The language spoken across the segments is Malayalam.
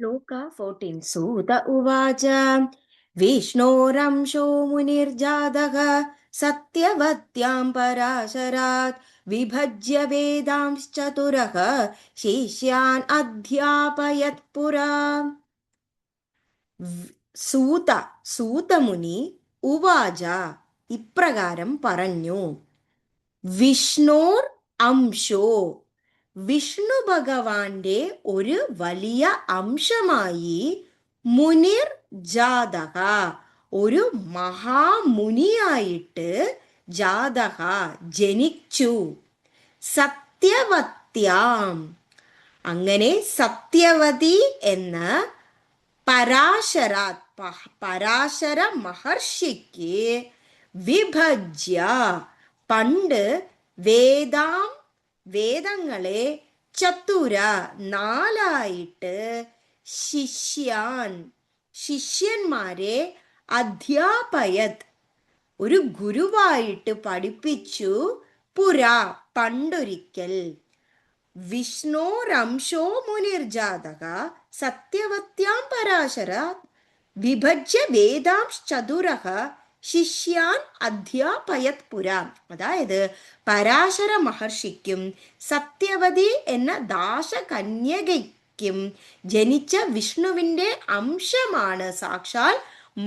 श्लोक 14 सूत उवाच विष्णोरंशो मुनिर्जातः सत्यवत्यां पराशरात् विभज्य वेदांश्चतुरः शिष्यान् अध्यापयत् पुरा. സൂതമുനി ഉവാച ഇപ്രകാരം പറഞ്ഞു. വിഷ്ണോർ അംശോ, വിഷ്ണു ഭഗവാന്റെ ഒരു വലിയ അംശമായി, മുനിർ ജാതക, ഒരു മഹാമുനിയായിട്ട്, ജാതക ജനിച്ചു, സത്യവത്യാം, അങ്ങനെ സത്യവതി എന്ന പരാശര മഹർഷിക്ക് വിഭജ്യ, പണ്ട് വേദങ്ങളെ ചതുര നാലായിട്ട്, ശിഷ്യന്മാരെ അധ്യാപയത്, ഒരു ഗുരുവായിട്ട് പഠിപ്പിച്ചു, പുരാ പണ്ടൊരിക്കൽ. വിഷ്ണോരംശോ മുനിർജാതക സത്യവത്യാം പരാശരാത് വിഭജ്യ വേദാംശ്ചതുരഃ ശിഷ്യാൻ അധ്യാപയത് പുരാ. അതായത് പരാശര മഹർഷിക്കും സത്യവതി എന്ന ദാശകന്യകയ്ക്കും ജനിച്ച വിഷ്ണുവിൻ്റെ അംശമാണ് സാക്ഷാൽ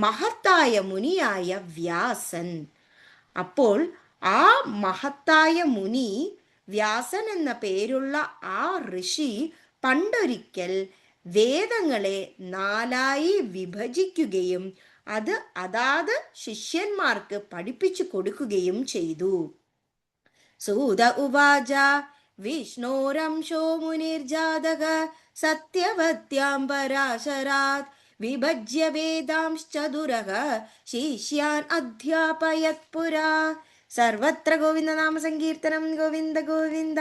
മഹത്തായ മുനിയായ വ്യാസൻ. അപ്പോൾ ആ മഹത്തായ മുനി, വ്യാസൻ എന്ന പേരുള്ള ആ ഋഷി പണ്ടൊരിക്കൽ വേദങ്ങളെ നാലായി വിഭജിക്കുകയും അത് അതാത് ശിഷ്യന്മാർക്ക് പഠിപ്പിച്ചു കൊടുക്കുകയും ചെയ്തു. സൂത ഉവാച വിഷ്ണോരംശോ മുനിർജാതക സത്യവത്യാം പരാശരാത് വിഭജ്യ വേദാംശ്ചതുരഃ ശിഷ്യാൻ അധ്യാപയത് പുരാ. സർവത്ര ഗോവിന്ദനാമ സങ്കീർത്തനം. ഗോവിന്ദ ഗോവിന്ദ.